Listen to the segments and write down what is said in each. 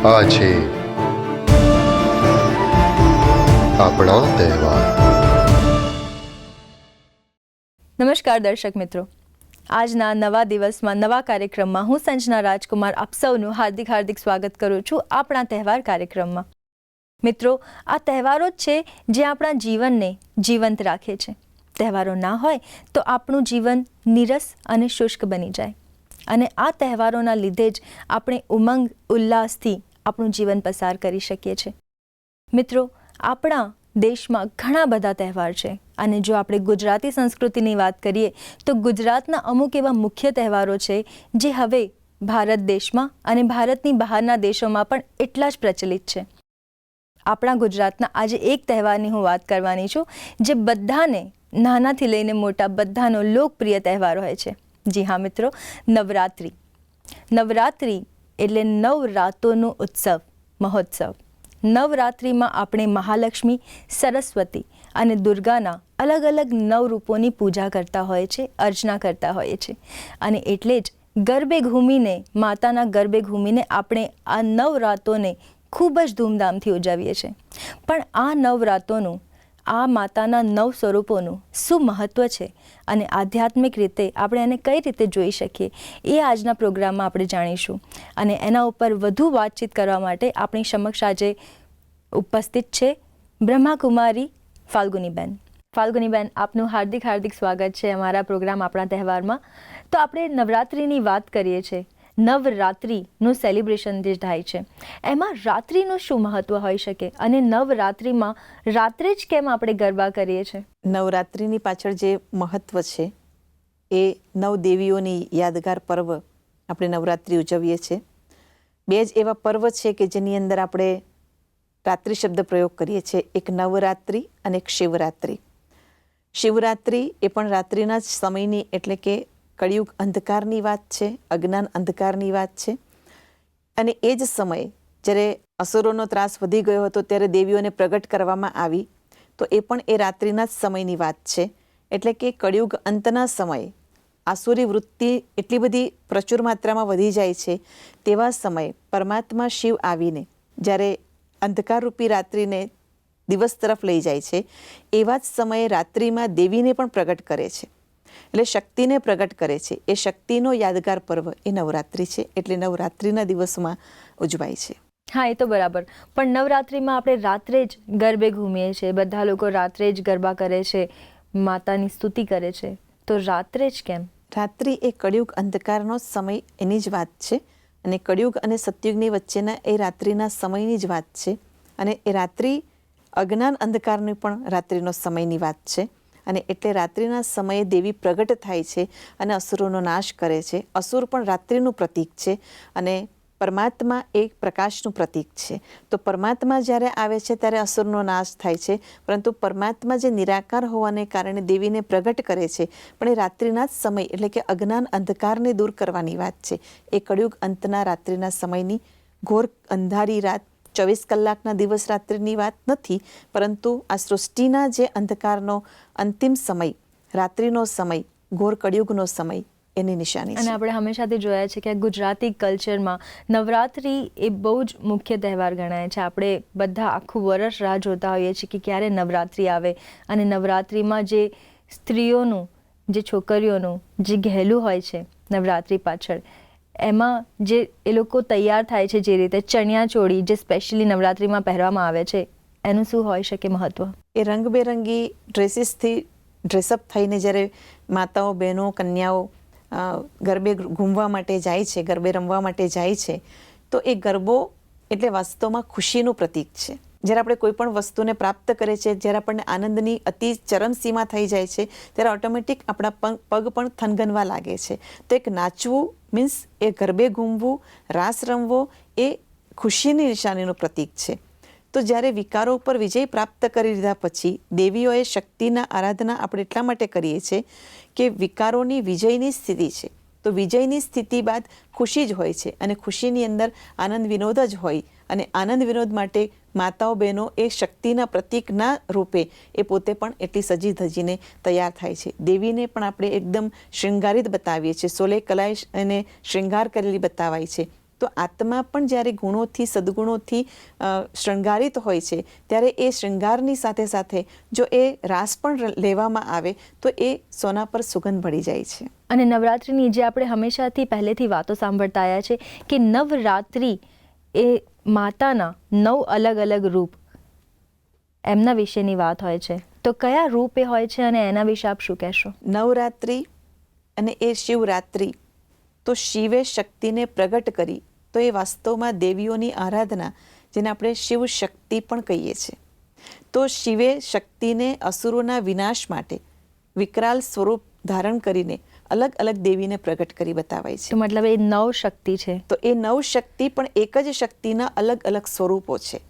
આ છે આપણા તહેવાર. નમસ્કાર દર્શક મિત્રો, આજના નવા દિવસમાં નવા કાર્યક્રમમાં હું સંજના રાજકુમાર આપ સૌનું હાર્દિક સ્વાગત કરું છું આપણા તહેવાર કાર્યક્રમમાં. મિત્રો, આ તહેવારો જ છે જે આપણા જીવનને જીવંત રાખે છે. તહેવારો ના હોય તો આપણું જીવન નીરસ અને શુષ્ક બની જાય, અને આ તહેવારોના લીધે જ આપણે ઉમંગ ઉલ્લાસથી આપણું જીવન પસાર કરી શકીએ છીએ. મિત્રો, આપણા દેશમાં ઘણા બધા તહેવાર છે, અને જો આપણે ગુજરાતી સંસ્કૃતિની વાત કરીએ તો ગુજરાતના અમુક એવા મુખ્ય તહેવારો છે જે હવે ભારત દેશમાં અને ભારતની બહારના દેશોમાં પણ એટલા જ પ્રચલિત છે. આપણા ગુજરાતના આજે એક તહેવારની હું વાત કરવાની છું જે બધાને, નાનાથી લઈને મોટા બધાનો લોકપ્રિય તહેવાર હોય છે. જી હા મિત્રો, નવરાત્રિ. નવરાત્રિ એટલે નવરાતોનો ઉત્સવ, મહોત્સવ. નવરાત્રિમાં આપણે મહાલક્ષ્મી, સરસ્વતી અને દુર્ગાના અલગ અલગ નવરૂપોની પૂજા કરતા હોય છે, અર્ચના કરતા હોઈએ છીએ, અને એટલે જ ગરબે ઘૂમીને, માતાના ગરબે ઘૂમીને આપણે આ નવરાતોને ખૂબ જ ધૂમધામથી ઉજવીએ છીએ. પણ આ નવરાતોનું, આ માતાના નવ સ્વરૂપોનું શું મહત્ત્વ છે અને આધ્યાત્મિક રીતે આપણે એને કઈ રીતે જોઈ શકીએ, એ આજના પ્રોગ્રામમાં આપણે જાણીશું. અને એના ઉપર વધુ વાતચીત કરવા માટે આપણી સમક્ષ આજે ઉપસ્થિત છે બ્રહ્માકુમારી ફાલ્ગુનીબેન. ફાલ્ગુનીબેન, આપનું હાર્દિક સ્વાગત છે અમારા પ્રોગ્રામ આપણા તહેવારમાં. તો આપણે નવરાત્રિની વાત કરીએ છીએ. નવરાત્રિનું સેલિબ્રેશન જે થાય છે, એમાં રાત્રિનું શું મહત્ત્વ હોઈ શકે, અને નવરાત્રિમાં રાત્રે જ કેમ આપણે ગરબા કરીએ છીએ? નવરાત્રિની પાછળ જે મહત્ત્વ છે એ નવ દેવીઓની યાદગાર પર્વ આપણે નવરાત્રિ ઉજવીએ છીએ. બે જ એવા પર્વ છે કે જેની અંદર આપણે રાત્રિ શબ્દ પ્રયોગ કરીએ છીએ, એક નવરાત્રિ અને એક શિવરાત્રિ. શિવરાત્રિ એ પણ રાત્રિના જ સમયની, એટલે કે કળિયુગ અંધકારની વાત છે, અજ્ઞાન અંધકારની વાત છે. અને એ જ સમયે જ્યારે અસુરોનો ત્રાસ વધી ગયો હતો ત્યારે દેવીઓને પ્રગટ કરવામાં આવી, તો એ પણ એ રાત્રિના જ સમયની વાત છે. એટલે કે કળિયુગ અંતના સમયે આસુરી વૃત્તિ એટલી બધી પ્રચુર માત્રામાં વધી જાય છે, તેવા સમયે પરમાત્મા શિવ આવીને જ્યારે અંધકારરૂપી રાત્રિને દિવસ તરફ લઈ જાય છે, એવા જ સમયે રાત્રિમાં દેવીને પણ પ્રગટ કરે છે, એટલે શક્તિને પ્રગટ કરે છે. એ શક્તિનો યાદગાર પર્વ એ નવરાત્રિ છે, એટલે નવરાત્રિના દિવસોમાં ઉજવાય છે. હા, એ તો બરાબર. પણ નવરાત્રિમાં આપણે રાત્રે જ ગરબે ઘૂમીએ છીએ, બધા લોકો રાત્રે જ ગરબા કરે છે, માતાની સ્તુતિ કરે છે, તો રાત્રે જ કેમ? રાત્રિ એ કળિયુગ અંધકારનો સમય, એની જ વાત છે. અને કળિયુગ અને સતયુગની વચ્ચેના એ રાત્રિના સમયની જ વાત છે. અને એ રાત્રિ અજ્ઞાન અંધકારની પણ રાત્રિનો સમયની વાત છે. અને એટલે રાત્રિના સમયે દેવી પ્રગટ થાય છે અને અસુરોનો નાશ કરે છે. અસુર પણ રાત્રિનું પ્રતીક છે અને પરમાત્મા એ પ્રકાશનું પ્રતીક છે. તો પરમાત્મા જ્યારે આવે છે ત્યારે અસુરનો નાશ થાય છે, પરંતુ પરમાત્મા જે નિરાકાર હોવાને કારણે દેવીને પ્રગટ કરે છે, પણ એ રાત્રિના જ સમય, એટલે કે અજ્ઞાન અંધકારને દૂર કરવાની વાત છે. એ કળિયુગ અંતના રાત્રિના સમયની ઘોર અંધારી રાત, 24 કલાકના દિવસ રાત્રિની વાત નથી, પરંતુ આ સૃષ્ટિના જે અંધકારનો અંતિમ સમય, રાત્રિનો સમય, ઘોર કળિયુગનો સમય, એની નિશાની છે. અને આપણે હંમેશાથી જોયા છે કે ગુજરાતી કલ્ચરમાં નવરાત્રિ એ બહુ જ મુખ્ય તહેવાર ગણાય છે. આપણે બધા આખું વર્ષ રાહ જોતા હોઈએ છીએ કે ક્યારે નવરાત્રિ આવે, અને નવરાત્રિમાં જે સ્ત્રીઓનું, જે છોકરીઓનું જે ગહેલું હોય છે નવરાત્રિ પાછળ, એમાં જે એ લોકો તૈયાર થાય છે, જે રીતે ચણિયા ચોળી જે સ્પેશિયલી નવરાત્રિમાં પહેરવામાં આવે છે, એનું શું હોઈ શકે મહત્ત્વ? એ રંગબેરંગી ડ્રેસીસથી ડ્રેસઅપ થઈને જ્યારે માતાઓ, બહેનો, કન્યાઓ ગરબે ઘૂમવા માટે જાય છે, ગરબે રમવા માટે જાય છે, તો એ ગરબો એટલે વાસ્તવમાં ખુશીનું પ્રતીક છે. જ્યારે આપણે કોઈ પણ વસ્તુને પ્રાપ્ત કરે છે, જ્યારે આપણને આનંદની અતિ ચરમસીમા થઈ જાય છે, ત્યારે ઓટોમેટિક આપણા પગ પણ થનગનવા લાગે છે. તો એક નાચવું મીન્સ એ ગરબે ઘૂમવું, રાસ રમવો, એ ખુશીની નિશાનીનું પ્રતીક છે. તો જ્યારે વિકારો ઉપર વિજય પ્રાપ્ત કરી લીધા પછી દેવીઓએ શક્તિના આરાધના આપણે એટલા માટે કરીએ છીએ કે વિકારોની વિજયની સ્થિતિ છે. તો વિજયની સ્થિતિ બાદ ખુશી જ હોય છે, અને ખુશીની અંદર આનંદ વિનોદ જ હોય. અને આનંદ વિનોદ માટે માતાઓ, બહેનો એ શક્તિના પ્રતીકના રૂપે એ પોતે પણ એટલી સજી ધજીને તૈયાર થાય છે. દેવીને પણ આપણે એકદમ શૃંગારિત બતાવીએ છીએ, સોલે કલાએ એને શૃંગાર કરેલી બતાવાય છે. તો આત્મા પણ જ્યારે ગુણોથી સદગુણોથી શૃંગારિત હોય છે ત્યારે એ શૃંગારની સાથે સાથે જો એ રાસ પણ લેવામાં આવે તો એ સોના પર સુગંધ ભળી જાય છે. અને નવરાત્રિની જે આપણે હંમેશાથી પહેલેથી વાતો સાંભળતા આવ્યા છે કે નવરાત્રિ એ માતાના 9 અલગ અલગ રૂપ એમના વિશેની વાત હોય છે. તો કયા રૂપ એ હોય છે અને એના વિશે આપ શું કહેશો? નવરાત્રિ અને એ શિવરાત્રિ તો શિવે શક્તિને પ્રગટ કરી તો એ વાસ્તવમાં દેવીઓની આરાધના, જેને આપણે શિવ શક્તિ પણ કહીએ છીએ. તો શિવે શક્તિને અસુરોના વિનાશ માટે વિકરાલ સ્વરૂપ ધારણ કરીને અલગ અલગ દેવીને પ્રગટ કરી બતાવાય છે. તો મતલબ એ 9 શક્તિ છે. તો એ 9 શક્તિ પણ એક જ શક્તિના અલગ અલગ સ્વરૂપો છે.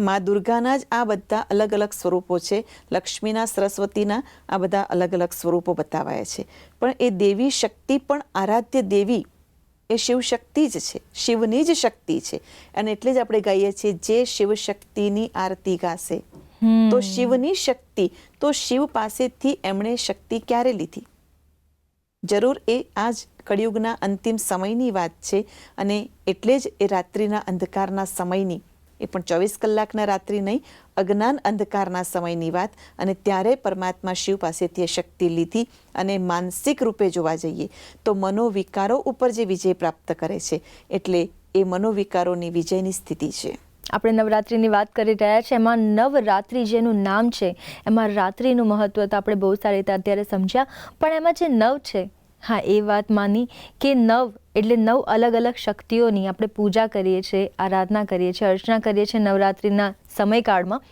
મા દુર્ગાના જ આ બધા અલગ અલગ સ્વરૂપો છે. લક્ષ્મીના, સરસ્વતીના આ બધા અલગ અલગ સ્વરૂપો બતાવાયા છે. પણ એ દેવી શક્તિ પણ આરાધ્ય દેવી એ શિવ શક્તિ જ છે, શિવની જ શક્તિ છે. અને એટલે જ આપણે કહીએ છીએ જે શિવ શક્તિની આરતી ગાશે. તો શિવની શક્તિ, તો શિવ પાસેથી એમણે શક્તિ ક્યારે લીધી? જરૂર એ આ જ કળિયુગના અંતિમ સમયની વાત છે. અને એટલે જ એ રાત્રિના અંધકારના સમયની, એ પણ 24 કલાકના રાત્રિ નહીં, અજ્ઞાન અંધકારના સમયની વાત. અને ત્યારે પરમાત્મા શિવ પાસેથી એ શક્તિ લીધી. અને માનસિક રૂપે જોવા જઈએ તો મનોવિકારો ઉપર જે વિજય પ્રાપ્ત કરે છે, એટલે એ મનોવિકારોની વિજયની સ્થિતિ છે. આપણે નવરાત્રિની વાત કરી રહ્યા છીએ, એમાં નવરાત્રિ જેનું નામ છે એમાં રાત્રિનું મહત્વ તો આપણે બહુ સારી રીતે અત્યારે સમજ્યા. પણ એમાં જે 9 છે, હા એ વાત માની કે 9 એટલે 9 અલગ અલગ શક્તિઓની આપણે પૂજા કરીએ છીએ, આરાધના કરીએ છીએ, અર્ચના કરીએ છીએ નવરાત્રિના સમયકાળમાં.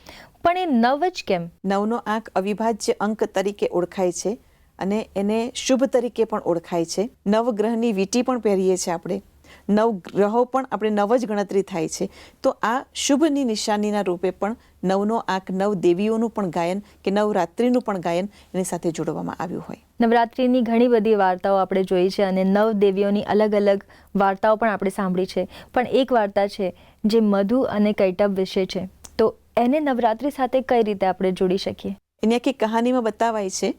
પણ એ 9 જ કેમ? 9નો આંક અવિભાજ્ય અંક તરીકે ઓળખાય છે અને એને શુભ તરીકે પણ ઓળખાય છે. 9 ગ્રહની વીંટી પણ પહેરીએ છીએ આપણે, 9 ગ્રહો પણ આપણે 9 જ ગણતરી થાય છે. તો આ શુભની નિશાનીના રૂપે પણ 9નો આંક 9 દેવીઓનું પણ ગાયન કે નવરાત્રિનું પણ ગાયન એની સાથે જોડવામાં આવ્યું હોય. નવરાત્રિની ઘણી બધી વાર્તાઓ આપણે જોઈ છે અને 9 દેવીઓની અલગ અલગ વાર્તાઓ પણ આપણે સાંભળી છે. પણ એક વાર્તા છે જે મધુ અને કૈટબ વિશે છે. તો એને નવરાત્રિ સાથે કઈ રીતે આપણે જોડી શકીએ? એની આખી કહાનીમાં બતાવાય છે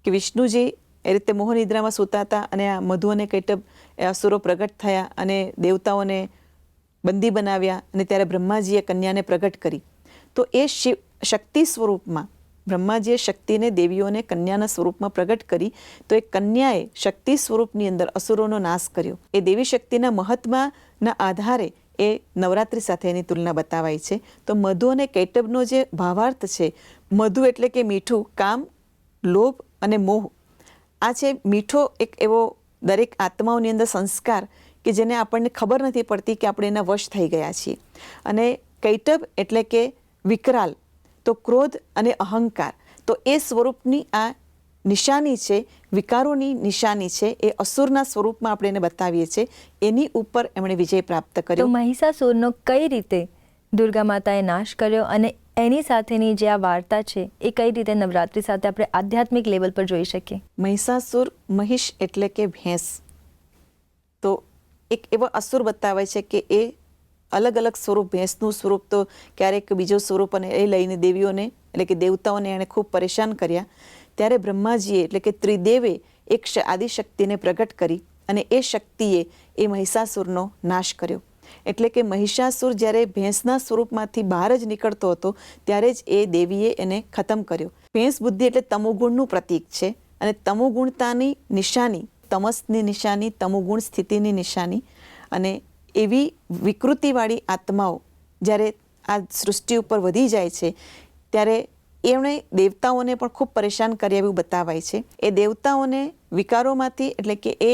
કે વિષ્ણુજી એ રીતે મોહનિદ્રામાં સૂતા હતા અને આ મધુ અને કૈટબ એ અસુરો પ્રગટ થયા અને દેવતાઓને બંદી બનાવ્યા. અને ત્યારે બ્રહ્માજીએ કન્યાને પ્રગટ કરી. તો એ શિવ શક્તિ સ્વરૂપમાં બ્રહ્માજીએ શક્તિને દેવીઓને કન્યાના સ્વરૂપમાં પ્રગટ કરી. તો એ કન્યાએ શક્તિ સ્વરૂપની અંદર અસુરોનો નાશ કર્યો. એ દેવી શક્તિના મહાત્માના આધારે એ નવરાત્રિ સાથે એની તુલના બતાવાય છે. તો મધુ અને કૈટબનો જે ભાવાર્થ છે, મધુ એટલે કે મીઠું, કામ, લોભ અને મોહ. આ છે મીઠો એક એવો દરેક આત્માઓની અંદર સંસ્કાર કે જેને આપણને ખબર નથી પડતી કે આપણે એના વશ થઈ ગયા છીએ. અને કૈટબ એટલે કે વિકરાલ, તો ક્રોધ અને અહંકાર. તો એ સ્વરૂપની આ નિશાની છે, વિકારોની નિશાની છે. એ અસુરના સ્વરૂપમાં આપણે એને બતાવીએ છીએ. એની ઉપર એમણે વિજય પ્રાપ્ત કર્યો. તો મહિષાસુરનો કઈ રીતે દુર્ગા માતાએ નાશ કર્યો અને એની સાથેની જે આ વાર્તા છે એ કઈ રીતે નવરાત્રિ સાથે આપણે આધ્યાત્મિક લેવલ પર જોઈ શકીએ? મહિષાસુર, મહિષ એટલે કે ભેંસ. તો એક એવો અસુર બતાવે છે કે એ અલગ અલગ સ્વરૂપ, ભેંસનું સ્વરૂપ, તો ક્યારેક બીજો સ્વરૂપ, અને એ લઈને દેવીઓને એટલે કે દેવતાઓને એણે ખૂબ પરેશાન કર્યા. ત્યારે બ્રહ્માજીએ એટલે કે ત્રિદેવે એક આદિશક્તિને પ્રગટ કરી અને એ શક્તિએ એ મહિષાસુરનો નાશ કર્યો. એટલે કે મહિષાસુર જ્યારે ભેંસના સ્વરૂપમાંથી બહાર જ નીકળતો હતો ત્યારે જ એ દેવીએ એને ખતમ કર્યો. ભેંસ બુદ્ધિ એટલે તમોગુણનું પ્રતીક છે. અને તમોગુણતાની નિશાની, તમસની નિશાની, તમોગુણ સ્થિતિની નિશાની. અને એવી વિકૃતિવાળી આત્માઓ જ્યારે આ સૃષ્ટિ ઉપર વધી જાય છે ત્યારે એમણે દેવતાઓને પણ ખૂબ પરેશાન કર્યા એવું બતાવાય છે. એ દેવતાઓને વિકારોમાંથી એટલે કે એ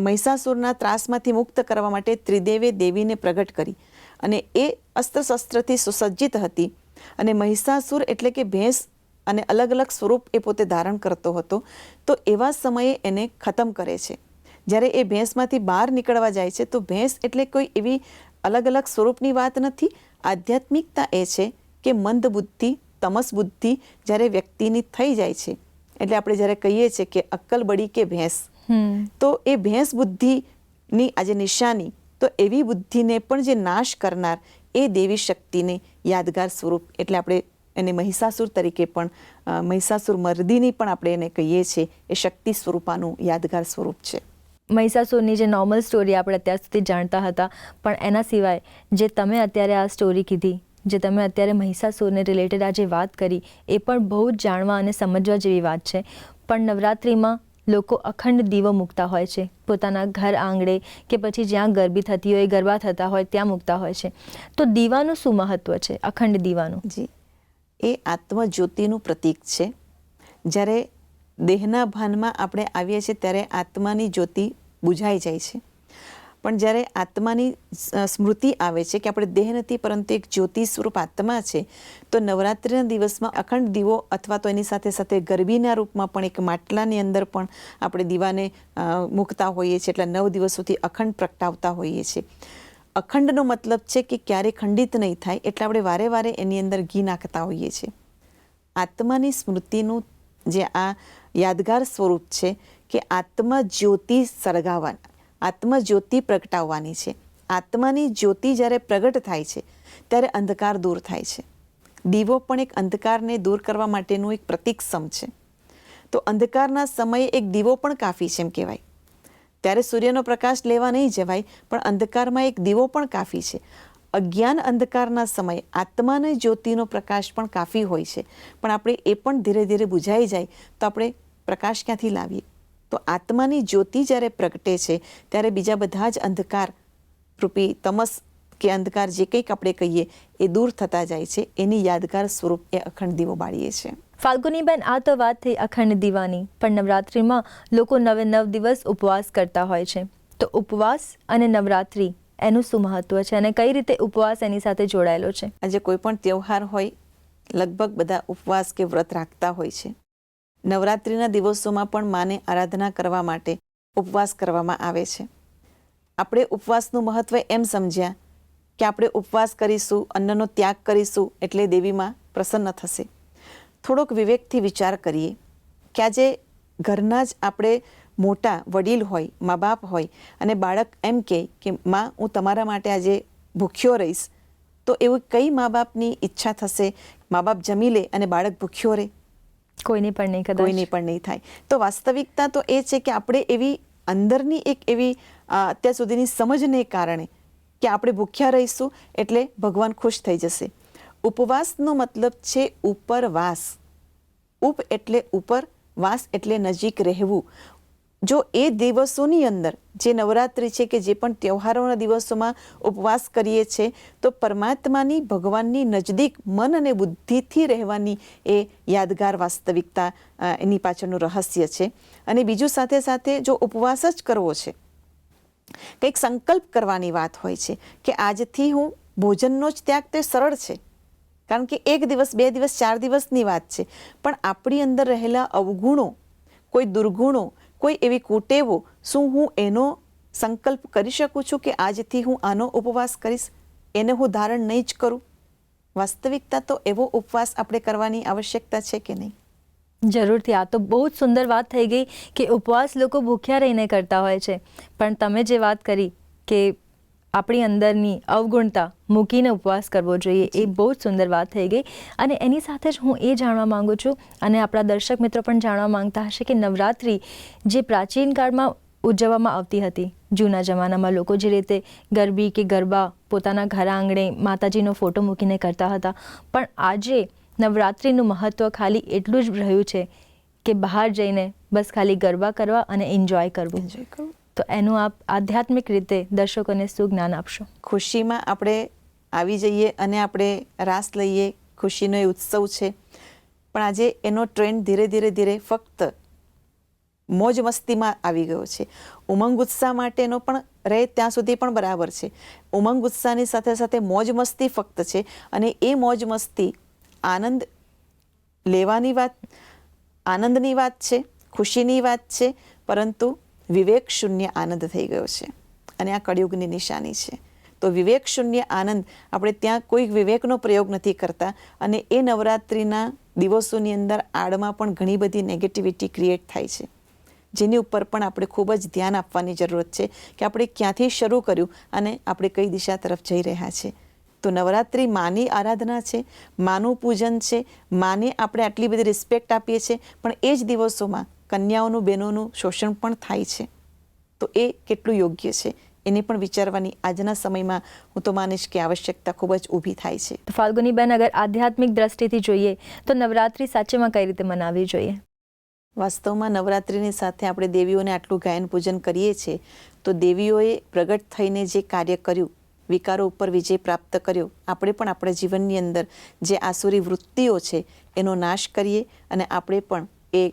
મહિષાસુરના ત્રાસમાંથી મુક્ત કરવા માટે ત્રિદેવે દેવીને પ્રગટ કરી. અને એ અસ્ત્ર શસ્ત્રથી સુસજ્જિત હતી. અને મહિષાસુર એટલે કે ભેંસ અને અલગ અલગ સ્વરૂપ એ પોતે ધારણ કરતો હતો. તો એવા સમયે એને ખતમ કરે છે. જ્યારે એ ભેંસમાંથી બહાર નીકળવા જાય છે તો ભેંસ એટલે કોઈ એવી અલગ અલગ સ્વરૂપની વાત નથી. આધ્યાત્મિકતા એ છે કે મંદ બુદ્ધિ, તમસ બુદ્ધિ જ્યારે વ્યક્તિની થઈ જાય છે, એટલે આપણે જ્યારે કહીએ છીએ કે અક્કલ બળી કે ભેંસ, તો એ ભેંસ બુદ્ધિની આજે નિશાની, તો એવી બુદ્ધિને પણ જે નાશ કરનાર એ દેવી શક્તિને યાદગાર સ્વરૂપ, એટલે આપણે એને મહિષાસુર તરીકે પણ, મહિષાસુર મર્દિની પણ આપણે એને કહીએ છીએ. એ શક્તિ સ્વરૂપાનું યાદગાર સ્વરૂપ છે. મહિષાસુરની જે નોર્મલ સ્ટોરી આપણે અત્યાર સુધી જાણતા હતા, પણ એના સિવાય જે તમે અત્યારે આ સ્ટોરી કીધી, જે તમે અત્યારે મહિષાસુરને રિલેટેડ આ જે વાત કરી, એ પણ બહુ જ જાણવા અને સમજવા જેવી વાત છે. પણ નવરાત્રિમાં લોકો અખંડ દીવો મૂકતા હોય છે, પોતાના ઘર આંગણે કે પછી જ્યાં ગરબી થતી હોય, ગરબા થતા હોય ત્યાં મૂકતા હોય છે. તો દીવાનું શું મહત્વ છે, અખંડ દીવાનું? જી, એ આત્મજ્યોતિનું પ્રતીક છે. જ્યારે દેહના ભાનમાં આપણે આવીએ છીએ ત્યારે આત્માની જ્યોતિ બુઝાઈ જાય છે, પણ જ્યારે આત્માની સ્મૃતિ આવે છે કે આપણે દેહ નથી પરંતુ એક જ્યોતિ સ્વરૂપ આત્મા છે, તો નવરાત્રિના દિવસમાં અખંડ દીવો અથવા તો એની સાથે સાથે ગરબીના રૂપમાં પણ એક માટલાની અંદર પણ આપણે દીવાને મૂકતા હોઈએ છીએ. એટલે 9 દિવસોથી અખંડ પ્રગટાવતા હોઈએ છીએ. અખંડનો મતલબ છે કે ક્યારે ખંડિત નહીં થાય, એટલે આપણે વારે વારે એની અંદર ઘી નાખતા હોઈએ છીએ. આત્માની સ્મૃતિનું જે આ યાદગાર સ્વરૂપ છે કે આત્મા જ્યોતિ સળગાવવાના, આત્મજ્યોતિ પ્રગટાવવાની છે. આત્માની જ્યોતિ જ્યારે પ્રગટ થાય છે ત્યારે અંધકાર દૂર થાય છે. દીવો પણ એક અંધકારને દૂર કરવા માટેનું એક પ્રતીક સમ છે. તો અંધકારના સમયે એક દીવો પણ કાફી છે એમ કહેવાય. ત્યારે સૂર્યનો પ્રકાશ લેવા નહીં જવાય, પણ અંધકારમાં એક દીવો પણ કાફી છે. અજ્ઞાન અંધકારના સમયે આત્માની જ્યોતિનો પ્રકાશ પણ કાફી હોય છે, પણ આપણે એ પણ ધીરે ધીરે બુઝાઈ જાય તો આપણે પ્રકાશ ક્યાંથી લાવીએ? તો આત્માની જ્યોતિ જ્યારે પ્રગટે છે ત્યારે બીજા બધા જ અંધકાર રૂપી તમસ કે અંધકાર જે કંઈક આપણે કહીએ એ દૂર થતા જાય છે. એની યાદગાર સ્વરૂપ એ અખંડ દીવો બાળીએ છીએ. ફાલ્ગુનીબેન, આ તો વાત થઈ અખંડ દીવાની, પણ નવરાત્રિમાં લોકો 9 દિવસ ઉપવાસ કરતા હોય છે. તો ઉપવાસ અને નવરાત્રિ એનું શું મહત્વ છે અને કઈ રીતે ઉપવાસ એની સાથે જોડાયેલો છે? આજે કોઈ પણ તહેવાર હોય, લગભગ બધા ઉપવાસ કે વ્રત રાખતા હોય છે. નવરાત્રિના દિવસોમાં પણ માને આરાધના કરવા માટે ઉપવાસ કરવામાં આવે છે. આપણે ઉપવાસનું મહત્વ એમ સમજ્યા કે આપણે ઉપવાસ કરીશું, અન્નનો ત્યાગ કરીશું એટલે દેવીમાં પ્રસન્ન થશે. થોડોક વિવેકથી વિચાર કરીએ કે આજે ઘરના જ આપણે મોટા વડીલ હોય, મા બાપ હોય, અને બાળક એમ કહે કે માં હું તમારા માટે આજે ભૂખ્યો રહીશ, તો એવું કઈ મા બાપની ઈચ્છા થશે મા બાપ જમી લે અને બાળક ભૂખ્યો રહે? કોઈની પણ નહીં, કદાચ કોઈની પણ નહીં થાય. તો વાસ્તવિકતા તો એ છે કે આપણે એવી અંદરની એક એવી અત્યાર સુધીની સમજને કારણે કે આપણે ભૂખ્યા રહીશું એટલે ભગવાન ખુશ થઈ જશે. ઉપવાસનો મતલબ છે ઉપરવાસ. ઉપ એટલે ઉપર, વાસ એટલે નજીક રહેવું. જો એ દિવસોની અંદર જે નવરાત્રિ છે કે જે પણ તહેવારોના દિવસોમાં ઉપવાસ કરીએ છીએ તો પરમાત્માની, ભગવાનની નજદીક મન અને બુદ્ધિથી રહેવાની એ યાદગાર વાસ્તવિકતા એની પાછળનું રહસ્ય છે. અને બીજું સાથે સાથે જો ઉપવાસ જ કરવો છે, કંઈક સંકલ્પ કરવાની વાત હોય છે કે આજથી હું ભોજનનો જ ત્યાગ, તે સરળ છે કારણ કે 1 દિવસ, 2 દિવસ, 4 દિવસની વાત છે. પણ આપણી અંદર રહેલા અવગુણો, કોઈ દુર્ગુણો, કોઈ એવી કુટેવો, શું હું એનો સંકલ્પ કરી શકું છું કે આજથી હું આનો ઉપવાસ કરીશ, એને હું ધારણ નહીં જ કરું? વાસ્તવિકતા તો એવો ઉપવાસ આપણે કરવાની આવશ્યકતા છે કે નહીં? જરૂરથી. આ તો બહુ જ સુંદર વાત થઈ ગઈ કે ઉપવાસ લોકો ભૂખ્યા રહીને કરતા હોય છે, પણ તમે જે વાત કરી કે આપણી અંદરની અવગુણતા મૂકીને ઉપવાસ કરવો જોઈએ, એ બહુ જ સુંદર વાત થઈ ગઈ. અને એની સાથે જ હું એ જાણવા માંગુ છું, અને આપણા દર્શક મિત્રો પણ જાણવા માંગતા હશે કે નવરાત્રિ જે પ્રાચીન કાળમાં ઉજવવામાં આવતી હતી, જૂના જમાનામાં લોકો જે રીતે ગરબી કે ગરબા પોતાના ઘર આંગણે માતાજીનો ફોટો મૂકીને કરતા હતા, પણ આજે નવરાત્રિનું મહત્ત્વ ખાલી એટલું જ રહ્યું છે કે બહાર જઈને બસ ખાલી ગરબા કરવા અને એન્જોય કરવું. તો એનું આપ આધ્યાત્મિક રીતે દર્શકોને શું જ્ઞાન આપશો? ખુશીમાં આપણે આવી જઈએ અને આપણે રાસ લઈએ, ખુશીનો એ ઉત્સવ છે, પણ આજે એનો ટ્રેન્ડ ધીરે ધીરે ધીરે ફક્ત મોજ મસ્તીમાં આવી ગયો છે. ઉમંગ ઉત્સાહ માટેનો પણ રહે ત્યાં સુધી પણ બરાબર છે. ઉમંગ ઉત્સાહની સાથે સાથે મોજ મસ્તી ફક્ત છે, અને એ મોજ મસ્તી આનંદ લેવાની વાત, આનંદની વાત છે, ખુશીની વાત છે, પરંતુ વિવેક શૂન્ય આનંદ થઈ ગયો છે અને આ કળિયુગની નિશાની છે. તો વિવેક શૂન્ય આનંદ, આપણે ત્યાં કોઈ વિવેકનો પ્રયોગ નથી કરતા, અને એ નવરાત્રિના દિવસોની અંદર આડમાં પણ ઘણી બધી નેગેટિવિટી ક્રિએટ થાય છે, જેની ઉપર પણ આપણે ખૂબ જ ધ્યાન આપવાની જરૂરત છે કે આપણે ક્યાંથી શરૂ કર્યું અને આપણે કઈ દિશા તરફ જઈ રહ્યા છે. તો નવરાત્રિ માની આરાધના છે, માનું પૂજન છે, માને આપણે આટલી બધી રિસ્પેક્ટ આપીએ છીએ, પણ એ જ દિવસોમાં કન્યાઓનું, બહેનોનું શોષણ પણ થાય છે. તો તો એ કેટલું યોગ્ય છે એને પણ વિચારવાની આજના સમયમાં હું તો માનીશ કે આવશ્યકતા ખૂબ જ ઊભી થાય છે. તો ફાલ્ગુનીબેન, અગર આધ્યાત્મિક દ્રષ્ટિથી જોઈએ તો નવરાત્રિ સાચેમાં કઈ રીતે મનાવવી જોઈએ? વાસ્તવમાં નવરાત્રિની સાથે આપણે દેવીઓને આટલું ગાયન પૂજન કરીએ છીએ તો દેવીઓએ પ્રગટ થઈને જે કાર્ય કર્યું, વિકારો ઉપર વિજય પ્રાપ્ત કર્યો, આપણે પણ આપણા જીવનની અંદર જે આસુરી વૃત્તિઓ છે એનો નાશ કરીએ અને આપણે પણ એ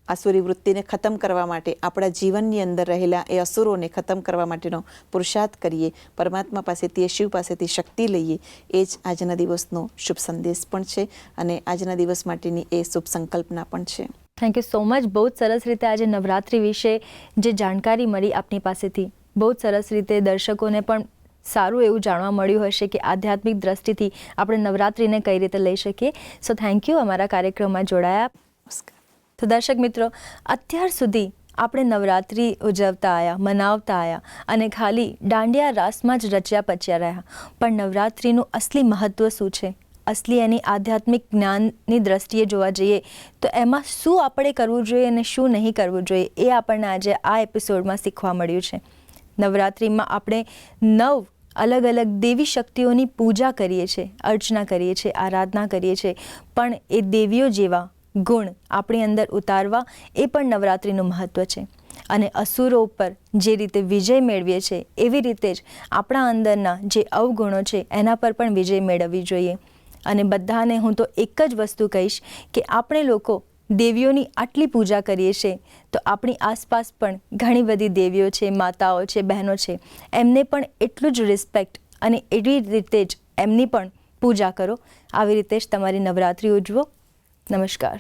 આસુરી વૃત્તિને ખતમ કરવા માટે આપણા જીવનની અંદર રહેલા એ અસુરોને ખતમ કરવા માટેનો પુરુષાર્થ કરીએ, પરમાત્મા પાસેથી શિવ પાસેથી શક્તિ લઈએ. એ જ આજના દિવસનો શુભ સંદેશ પણ છે અને આજના દિવસ માટેની એ શુભ સંકલ્પના પણ છે. Thank you so much. બહુ જ સરસ રીતે આજે નવરાત્રિ વિશે જે જાણકારી મળી આપની પાસેથી, બહુ જ સરસ રીતે દર્શકોને પણ સારું એવું જાણવા મળ્યું હશે કે આધ્યાત્મિક દ્રષ્ટિથી આપણે નવરાત્રિને કઈ રીતે લઈ શકીએ. સો થેન્ક યુ અમારા કાર્યક્રમમાં જોડાયા. નમસ્કાર. તો દર્શક મિત્રો, અત્યાર સુધી આપણે નવરાત્રિ ઉજવતા આવ્યા, મનાવતા આવ્યા અને ખાલી દાંડિયા રાસમાં જ રચ્યા પચ્યા રહ્યા. પણ નવરાત્રિનું અસલી મહત્ત્વ શું છે, અસલી એની આધ્યાત્મિક જ્ઞાનની દ્રષ્ટિએ જોવા જઈએ તો એમાં શું આપણે કરવું જોઈએ અને શું નહીં કરવું જોઈએ એ આપણને આજે આ એપિસોડમાં શીખવા મળ્યું છે. નવરાત્રિમાં આપણે 9 અલગ અલગ દેવી શક્તિઓની પૂજા કરીએ છીએ, અર્ચના કરીએ છીએ, આરાધના કરીએ છીએ, પણ એ દેવીઓ જેવા ગુણ આપણી અંદર ઉતારવા એ પણ નવરાત્રિનું મહત્ત્વ છે. અને અસુરો ઉપર જે રીતે વિજય મેળવીએ છીએ એવી રીતે જ આપણા અંદરના જે અવગુણો છે એના પર પણ વિજય મેળવવી જોઈએ. અને બધાને હું તો એક જ વસ્તુ કહીશ કે આપણે લોકો દેવીઓની આટલી પૂજા કરીએ છીએ તો આપણી આસપાસ પણ ઘણી બધી દેવીઓ છે, માતાઓ છે, બહેનો છે, એમને પણ એટલું જ રિસ્પેક્ટ અને એવી રીતે જ એમની પણ પૂજા કરો. આવી રીતે જ તમારી નવરાત્રિ ઉજવો. નમસ્કાર.